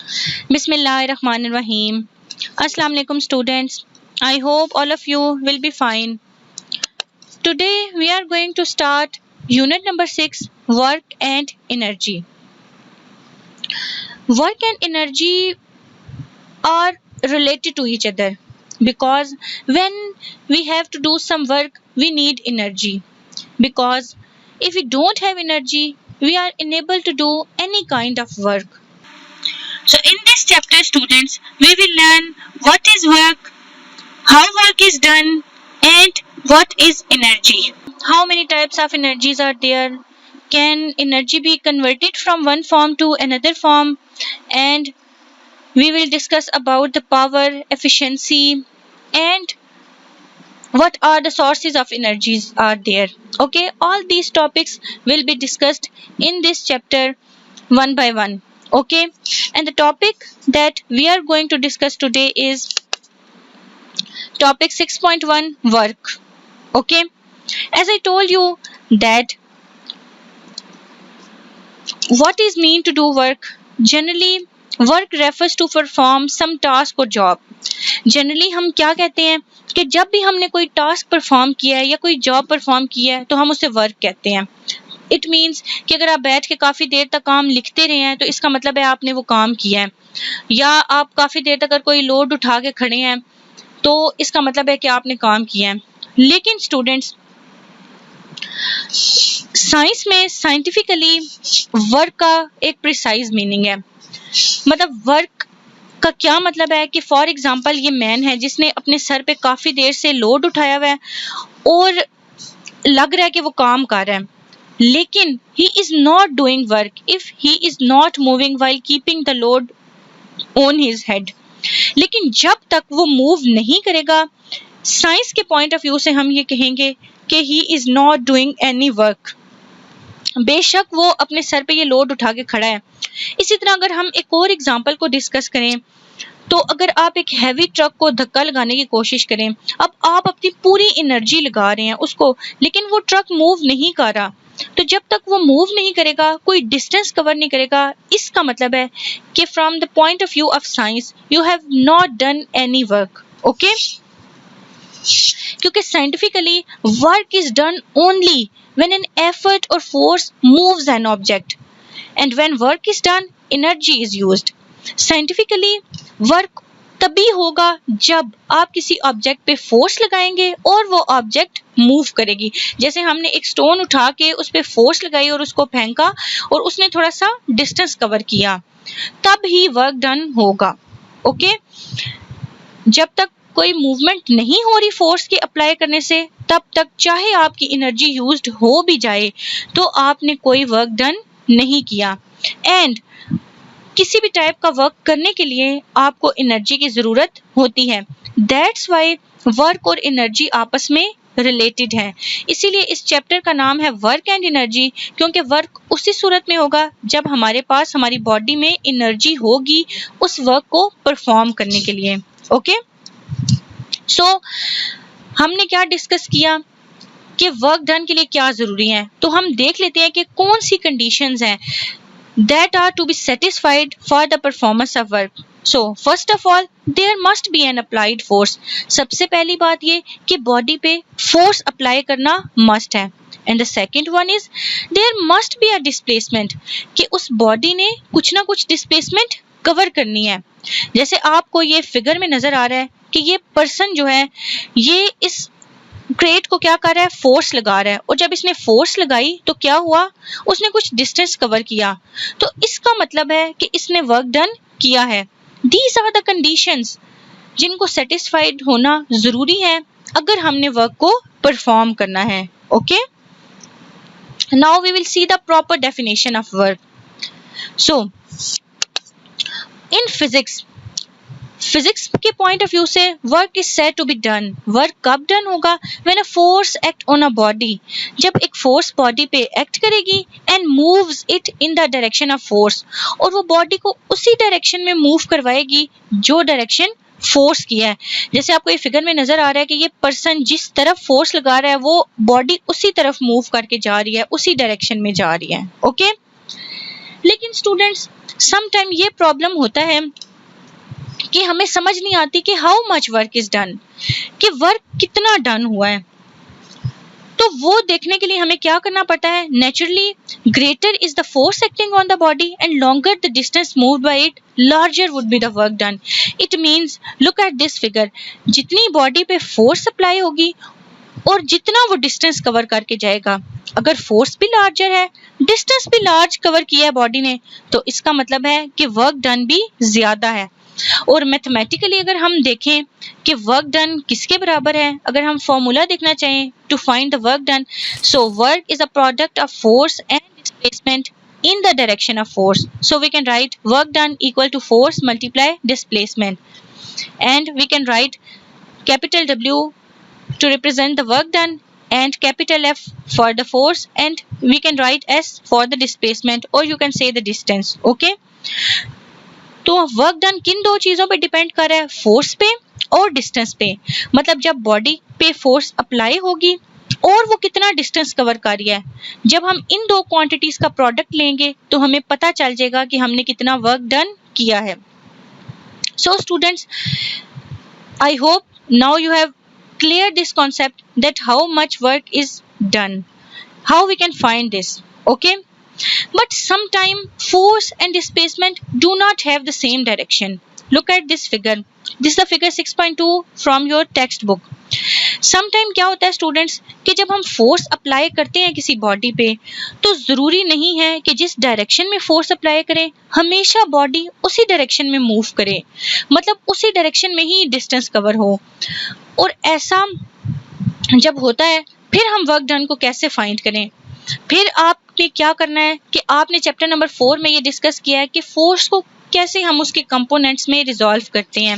Bismillahirrahmanirrahim. Assalamu alaikum students. I hope all of you will be fine. Today we are going to start unit number 6, work and energy. Work and energy are related to each other because when we have to do some work we need energy, because if we don't have energy we are unable to do any kind of work. So in this chapter students we will learn what is work, how work is done, and what is energy. How many types of energies are there? Can energy be converted from one form to another form? And we will discuss about the power, efficiency, and what are the sources of energies are there. Okay, all these topics will be discussed in this chapter one by one. Okay, and the topic that we are going to discuss today is topic 6.1, work. Okay, as I told you that what is mean to do work, generally work refers to perform some task or job. Generally हम क्या कहते हैं कि जब भी हमने कोई task perform किया है या कोई जॉब परफॉर्म किया है तो हम उसे वर्क कहते हैं. इट मीन्स कि अगर आप बैठ के काफ़ी देर तक काम लिखते रहे हैं तो इसका मतलब है आपने वो काम किया है, या आप काफ़ी देर तक अगर कोई लोड उठा के खड़े हैं तो इसका मतलब है कि आपने काम किया है. लेकिन स्टूडेंट्स, साइंस में साइंटिफिकली वर्क का एक प्रिसाइज मीनिंग है. मतलब वर्क का क्या मतलब है कि फॉर एग्जांपल ये मैन है जिसने अपने सर पे काफ़ी देर से लोड उठाया हुआ है और लग रहा है कि वो काम कर रहा है, लेकिन he is not doing work if he is not moving while keeping the load on his head. लेकिन जब तक वो मूव नहीं करेगा, साइंस के पॉइंट ऑफ व्यू से हम ये कहेंगे कि he is not doing any work. बेशक वो अपने सर पे ये लोड उठा के खड़ा है. इसी तरह अगर हम एक और एग्जांपल को डिस्कस करें तो अगर आप एक हैवी ट्रक को धक्का लगाने की कोशिश करें, अब आप अपनी पूरी एनर्जी लगा रहे हैं उसको, लेकिन वो ट्रक मूव नहीं कर रहा, तो जब तक वो मूव नहीं करेगा, कोई डिस्टेंस कवर नहीं करेगा, इसका मतलब है कि from the point of view of science you have not done any work. Okay, क्योंकि scientifically work is done only when an effort or force moves an object, and when work is done energy is used. Scientifically work तभी होगा जब आप किसी object पे force लगाएंगे और वो ऑब्जेक्ट मूव करेगी. जैसे हमने एक स्टोन उठा के उस पे फोर्स लगाई और उसको फेंका और उसने थोड़ा सा डिस्टेंस कवर किया, तब ही वर्क डन होगा. ओके, जब तक कोई मूवमेंट नहीं हो रही फोर्स के अप्लाई करने से, तब तक चाहे आपकी एनर्जी यूज्ड हो भी जाए तो आपने कोई वर्क डन नहीं किया. एंड किसी भी टाइप का वर्क करने के लिए आपको एनर्जी की ज़रूरत होती है. दैट्स वाई वर्क और एनर्जी आपस में रिलेटेड है. इसीलिए इस चैप्टर का नाम है वर्क एंड एनर्जी, क्योंकि वर्क उसी सूरत में होगा जब हमारे पास हमारी बॉडी में एनर्जी होगी उस वर्क को परफॉर्म करने के लिए. ओके, सो हमने क्या डिस्कस किया कि वर्क डन के लिए क्या ज़रूरी है, तो हम देख लेते हैं कि कौन सी कंडीशंस हैं that are to be satisfied for the performance of work. So first of all there must be an applied force. सबसे पहली बात ये कि बॉडी पे फोर्स अप्लाई करना मस्ट है. And the second one is there must be a displacement, कि उस बॉडी ने कुछ ना कुछ डिस्प्लेसमेंट कवर करनी है. जैसे आपको ये फिगर में नजर आ रहा है कि ये पर्सन जो है ये इस क्रेट को क्या कर रहा है, फोर्स लगा रहा है, और जब इसने फोर्स लगाई तो क्या हुआ, उसने कुछ डिस्टेंस कवर किया, तो इसका मतलब है कि इसने वर्क डन किया है. दीज आर द कंडीशंस जिनको सेटिस्फाइड होना जरूरी है अगर हमने वर्क को परफॉर्म करना है. Okay, now we will see the proper definition of work. So in physics के पॉइंट ऑफ व्यू से work is said to be done. Work कब डन होगा, when a force act on a body, जब एक force body पे act करेगी and moves it in the direction of force, और वो बॉडी को उसी डायरेक्शन में मूव करवाएगी जो डायरेक्शन फोर्स किया है. जैसे आपको ये फिगर में नजर आ रहा है कि ये पर्सन जिस तरफ फोर्स लगा रहा है वो बॉडी उसी तरफ मूव करके जा रही है, उसी डायरेक्शन में जा रही है. ओके, लेकिन स्टूडेंट्स सम टाइम ये प्रॉब्लम होता है कि हमें समझ नहीं आती कि how much work is done, कि वर्क कितना डन हुआ है। तो वो देखने के लिए हमें क्या करना पड़ता है, naturally greater is the force acting on the body and longer the distance moved by it, larger would be the work done. It means look at this figure, जितनी बॉडी पे फोर्स अप्लाई होगी और जितना वो distance cover करके जाएगा, अगर force भी लार्जर है, डिस्टेंस भी लार्ज कवर किया है बॉडी ने, तो इसका मतलब है कि वर्क डन भी ज्यादा है। और मैथमेटिकली अगर हम देखें कि वर्क डन किसके बराबर है, अगर हम फॉर्मूला देखना चाहें to find the work done, so work is a product of force and displacement in the direction of force. So we can write work done equal to force multiply displacement, and we can write capital W to represent the work done and capital F for the force, and we can write S for the displacement, or you can say the distance. Okay, तो work done किन दो चीजों पे depend कर रहा है, force पे और डिस्टेंस पे। मतलब जब बॉडी पे फोर्स अप्लाई होगी और वो कितना डिस्टेंस कवर कर रही है, जब हम इन दो क्वांटिटीज का प्रोडक्ट लेंगे तो हमें पता चल जाएगा कि हमने कितना वर्क डन किया है। So students, I hope now you have cleared this concept that how much work is done, how we can find this. Okay, but sometime force and displacement do not have the same direction. Look at this figure. This is the figure 6.2 from your textbook. Sometime क्या होता है students कि जब हम force apply करते हैं किसी body पे, तो जरूरी नहीं है कि जिस डायरेक्शन में फोर्स अप्लाई करें हमेशा बॉडी उसी डायरेक्शन में मूव करे, मतलब उसी डायरेक्शन में ही डिस्टेंस कवर हो। और ऐसा जब होता है फिर हम वर्क डन को कैसे फाइंड करें, फिर आपने क्या करना है कि आपने चैप्टर नंबर 4 में ये डिस्कस किया है कि फोर्स को कैसे हम उसके कंपोनेंट्स में रिजॉल्व करते हैं।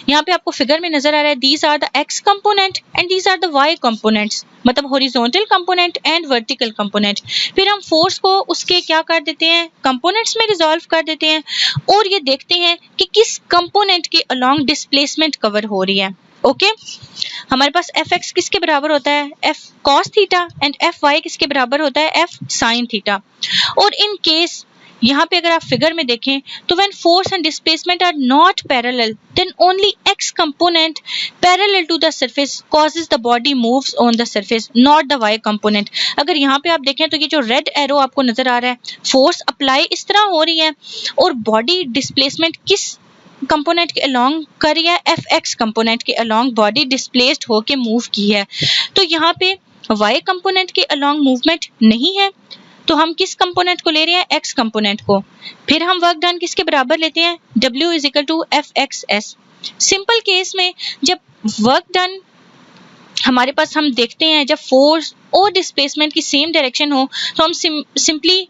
यहाँ पे आपको फिगर में नजर आ रहा है, these are the X component and these are the Y components, मतलब horizontal component and vertical component. फिर हम फोर्स को उसके क्या कर देते हैं, कंपोनेंट्स में रिजॉल्व कर देते हैं और ये देखते हैं कि किस कंपोनेंट के अलोंग डिस्प्लेसमेंट कवर हो रही है। ओके, हमारे पास एफ एक्स किसके बराबर होता है, F cos theta, and F Y किसके बराबर होता है, एफ साइन थीटा। और इन केस यहाँ पे अगर आप फिगर में देखें तो when force and displacement are not parallel, then only X component parallel to the surface causes the body moves on the surface, not the Y component. अगर यहाँ पे आप देखें तो ये जो रेड एरो आपको नजर आ रहा है, फोर्स अप्लाई इस तरह हो रही है और बॉडी डिस्प्लेसमेंट किस कंपोनेंट के अलोंग कर रही है, एफ एक्स कंपोनेंट के अलोंग बॉडी डिस्प्लेस्ड होके मूव की है। तो यहाँ पे वाई कंपोनेंट के अलोंग मूवमेंट नहीं है, तो हम किस कंपोनेंट को ले रहे हैं, एक्स कंपोनेंट को। फिर हम वर्क डन किसके बराबर लेते हैं, W is equal to F X S. Simple case में जब वर्क डन हमारे पास हम देखते हैं जब फोर्स और डिस्प्लेसमेंट की सेम डायरेक्शन हो तो हम simply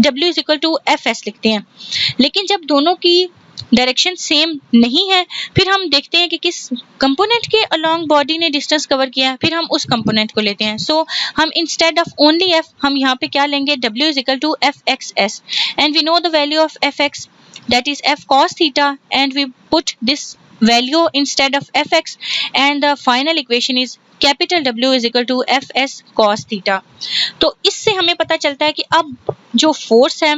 W is equal to F S लिखते हैं। लेकिन जब दोनों की डायरेक्शन सेम नहीं है, फिर हम देखते हैं कि किस कंपोनेंट के अलोंग बॉडी ने डिस्टेंस कवर किया है, फिर हम उस कंपोनेंट को लेते हैं। सो हम इंस्टेड ऑफ ओनली एफ हम यहाँ पे क्या लेंगे, W is equal to F X S, and we know the value of F X that is F cos theta, and we put this value instead of F X, and the final equation is capital W is equal to F S cos theta. तो इससे हमें पता चलता है कि अब जो force है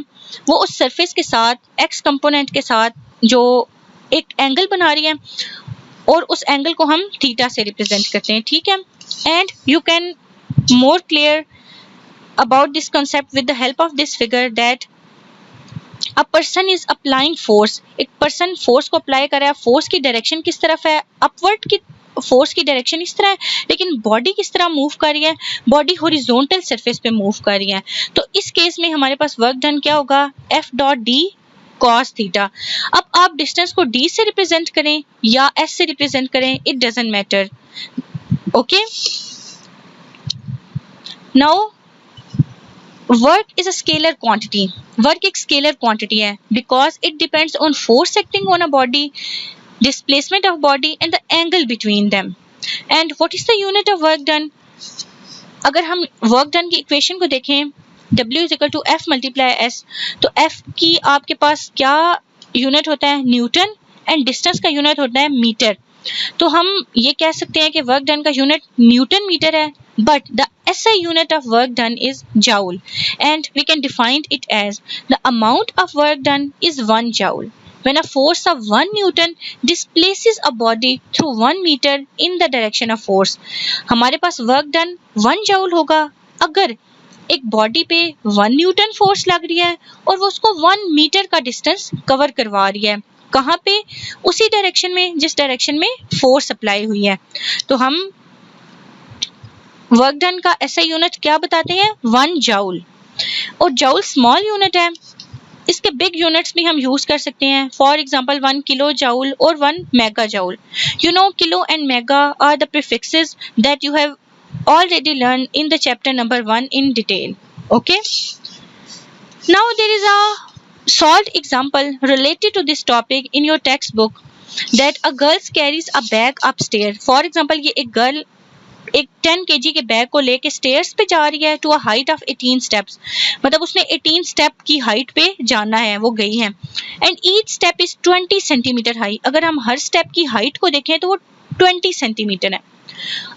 वो उस सरफेस के साथ एक्स कंपोनेंट के साथ जो एक एंगल बना रही है और उस एंगल को हम थीटा से रिप्रेजेंट करते हैं, ठीक है। And you can more clear about this concept with the help of this figure that a person is applying force. एक पर्सन फोर्स को अप्लाई कर रहा है, फोर्स की डायरेक्शन किस तरफ है, अपवर्ड की फोर्स की डायरेक्शन इस तरह है, लेकिन बॉडी किस तरह मूव कर रही है, बॉडी हॉरिजॉन्टल सरफेस पे मूव कर रही है। तो इस केस में हमारे पास वर्क डन क्या होगा, F dot D cos theta. अब आप डिस्टेंस को d से रिप्रेजेंट करें या s से रिप्रेजेंट करें, it doesn't matter. Okay, now work is a scalar quantity. Work एक स्केलर क्वांटिटी है because it depends on force acting on a body, displacement of body and the angle between them. And what is the unit of work done? अगर हम work done की equation को देखें, W is equal to F multiply S, तो F की आपके पास क्या यूनिट होता है, न्यूटन, एंड डिस्टेंस का यूनिट होता है मीटर। तो हम ये कह सकते हैं कि वर्क डन का यूनिट न्यूटन मीटर है, but the SI unit of work done is joule, and we can define it as the amount of work done is 1 joule. When a force of 1 Newton displaces a body through 1 meter in the direction of force, हमारे पास work done 1 joule होगा अगर एक body पे 1 Newton force लग रही है और वो उसको 1 मीटर का डिस्टेंस कवर करवा रही है. कहाँ पे? उसी डायरेक्शन में जिस डायरेक्शन में फोर्स अप्लाई हुई है. तो हम वर्क डन का ऐसा यूनिट क्या बताते हैं? 1 जाउल. और जाउल स्मॉल यूनिट है, इसके बिग यूनिट्स भी हम यूज कर सकते हैं. फॉर एग्जांपल 1 किलो जाउल और 1 mega joule. You know kilo and mega are the prefixes that you have already learned in the chapter number 1 in detail. Okay, now there is a solved example related to this topic in your textbook that a girl carries a bag upstairs. For example, ये एक girl एक 10 kg के bag को लेके stairs पे जा रही है to a height of 18 steps. मतलब उसने 18 स्टेप की हाइट पे जाना है, वो गई है. And each step is 20 centimetre high. अगर हम हर स्टेप की हाइट को देखें तो वो 20 सेंटीमीटर है.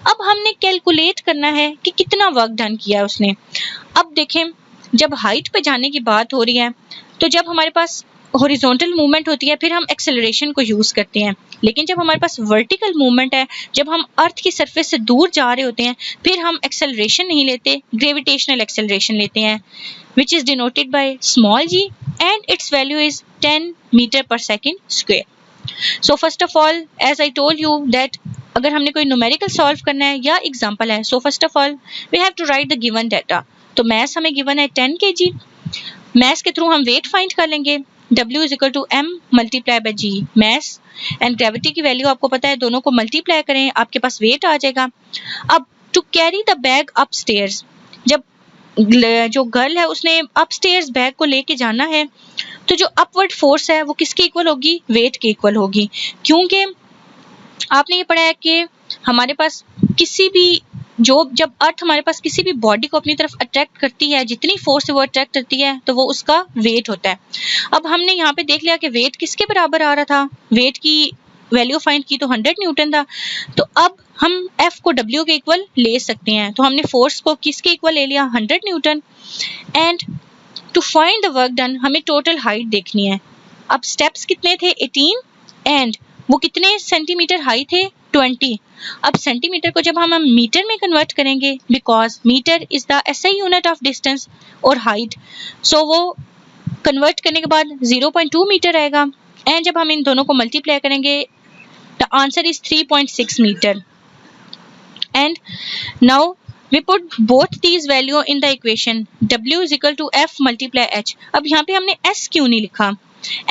अब हमने कैलकुलेट करना है कि कितना वर्क डन किया उसने. अब देखें, जब हाइट पे जाने की बात हो रही है तो जब हमारे पास हॉरिजॉन्टल मूवमेंट होती है फिर हम एक्सेलरेशन को यूज करते हैं. लेकिन जब हमारे पास वर्टिकल मूवमेंट है, जब हम अर्थ की सरफेस से दूर जा रहे होते हैं, फिर हम एक्सेलरेशन नहीं लेते, ग्रेविटेशनल एक्सेलरेशन लेते हैं, which is denoted by small g and its value is 10 meter per second square. So first of all, as I told you that अगर हमने कोई न्यूमेरिकल सॉल्व करना है या एग्जांपल है, so first of all we have to write the given data. तो mass हमें given है 10 kg. मैस के थ्रू हम वेट फाइंड कर लेंगे. W is equal to m multiply by g. Mass and gravity की वैल्यू आपको पता है, दोनों को मल्टीप्लाई करें आपके पास वेट आ जाएगा. अब to carry the bag upstairs, जब जो गर्ल है उसने अपस्टेयर्स बैग को लेके जाना है तो जो अपवर्ड फोर्स है वो किसके इक्वल होगी? वेट के इक्वल होगी. क्योंकि आपने ये पढ़ा है कि हमारे पास किसी भी जब अर्थ हमारे पास किसी भी बॉडी को अपनी तरफ अट्रैक्ट करती है, जितनी फोर्स से वो अट्रैक्ट करती है तो वो उसका वेट होता है. अब हमने यहाँ पे देख लिया कि वेट किसके बराबर आ रहा था. वेट की वैल्यू फाइंड की तो 100 न्यूटन था. तो अब हम F को W के इक्वल ले सकते हैं. तो हमने फोर्स को किसके इक्वल ले लिया? 100 newton. And to find the work done हमें टोटल हाइट देखनी है. अब स्टेप्स कितने थे? 18. एंड वो कितने सेंटीमीटर हाई थे? 20. अब सेंटीमीटर को जब हम मीटर में कन्वर्ट करेंगे, because metre is the SI unit of distance और हाइट, सो वो कन्वर्ट करने के बाद 0.2 मीटर आएगा. एंड जब हम इन दोनों को मल्टीप्लाई करेंगे the answer is 3.6 metre. And now we put both these value in the equation. W is equal to F multiply H. अब यहाँ पे हमने S क्यों नहीं लिखा?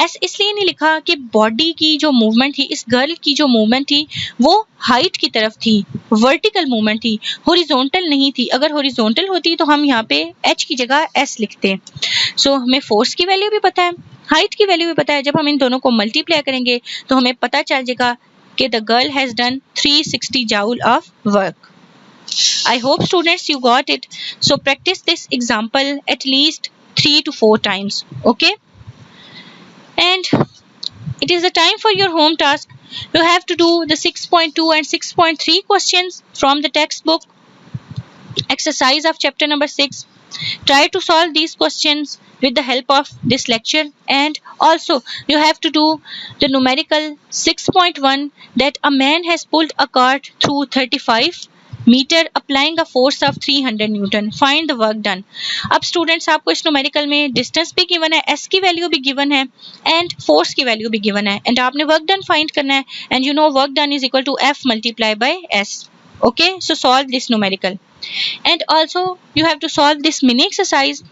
S इसलिए नहीं लिखा कि बॉडी की जो मूवमेंट थी, इस गर्ल की जो मूवमेंट थी वो हाइट की तरफ थी, वर्टिकल मूवमेंट थी, हॉरिजॉन्टल नहीं थी. अगर हॉरिजॉन्टल होती तो हम यहाँ पे H की जगह S लिखते. सो हमें फोर्स की वैल्यू भी पता है, हाइट की वैल्यू भी पता है. जब हम इन दोनों को मल्टीप्लाई करेंगे तो हमें पता चल जाएगा कि the girl has done 360 joule of work. I hope students you got it. So practice this example at least 3 to 4 times. Okay? And it is the time for your home task. You have to do the 6.2 and 6.3 questions from the textbook exercise of chapter number 6. Try to solve these questions with the help of this lecture, and also you have to do the numerical 6.1 that a man has pulled a cart through 35 metre applying a force of 300 newton. Find the work done. अब students आपको इस numerical में distance भी given है, S की value भी given है and force की वैल्यू भी गिवन है, एंड आपने वर्क डन फाइंड करना है. And you know work done is equal to F multiply by S. Okay, so solve this numerical. And also you have to solve this mini exercise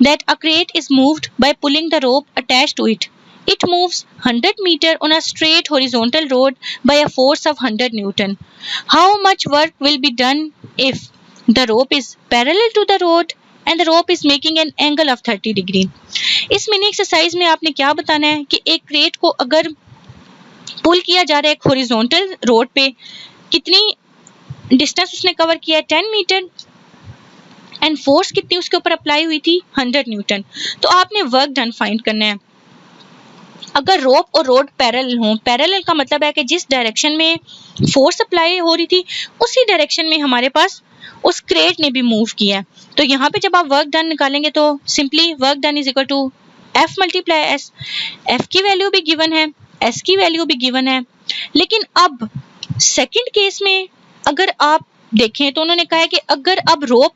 that a crate is moved by pulling the rope attached to it. It moves 100 meter on a straight horizontal road by a force of 100 Newton. How much work will be done if the rope is parallel to the road and the rope is making an angle of 30 degree? इस mini exercise में आपने क्या बताना है कि एक crate को अगर पुल किया जा रहा है एक हॉरिजॉन्टल रोड पे, कितनी डिस्टेंस उसने कवर किया है? 10 मीटर. एंड फोर्स कितनी उसके ऊपर अप्लाई हुई थी? 100 न्यूटन. तो आपने वर्क डन फाइंड करना है. अगर रोप और रोड पैरेलल हों, पैरेलल का मतलब है कि जिस डायरेक्शन में फोर्स अप्लाई हो रही थी उसी डायरेक्शन में हमारे पास उस क्रेट ने भी मूव किया है, तो यहाँ पे जब आप वर्क डन निकालेंगे तो simply work done is equal to F multiply S. F की वैल्यू भी गिवन है, S की वैल्यू भी गिवन है। लेकिन अब सेकंड केस में अगर आप देखें तो उन्होंने कहा है कि अगर अब रोप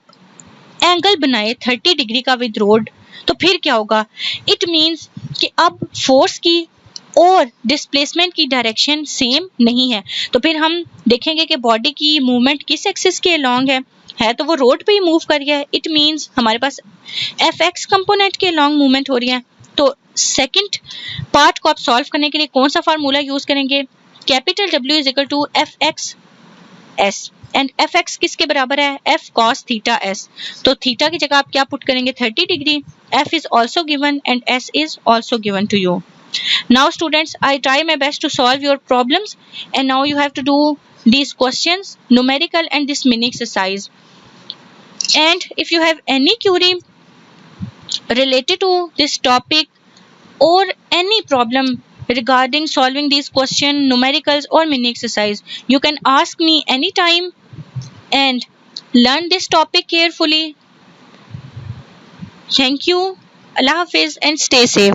एंगल बनाए 30 डिग्री का विद रोड तो फिर क्या होगा, इट मीन्स कि अब फोर्स की और डिस्प्लेसमेंट की डायरेक्शन सेम नहीं है, तो फिर हम देखेंगे कि बॉडी की मूवमेंट किस एक्सिस के अलोंग है तो वो रोड पे ही मूव कर गया है, इट मीन्स हमारे पास एफ एक्स कंपोनेंट के अलोंग मूवमेंट हो रही है। तो सेकंड पार्ट को आप सॉल्व करने के लिए कौन सा फार्मूला यूज करेंगे, capital W is equal to F X S and F X किसके बराबर है, एफ कॉस थीटा एस। तो थीटा की जगह आप क्या पुट करेंगे 30 degree, F is also given and S is also given to you. Now students, I try my best to solve your problems and now you have to do these questions, numerical and this mini exercise. And if you have any query related to this topic or any problem regarding solving these question, numericals or mini exercise, you can ask me anytime and learn this topic carefully. Thank you. Allah Hafiz and stay safe.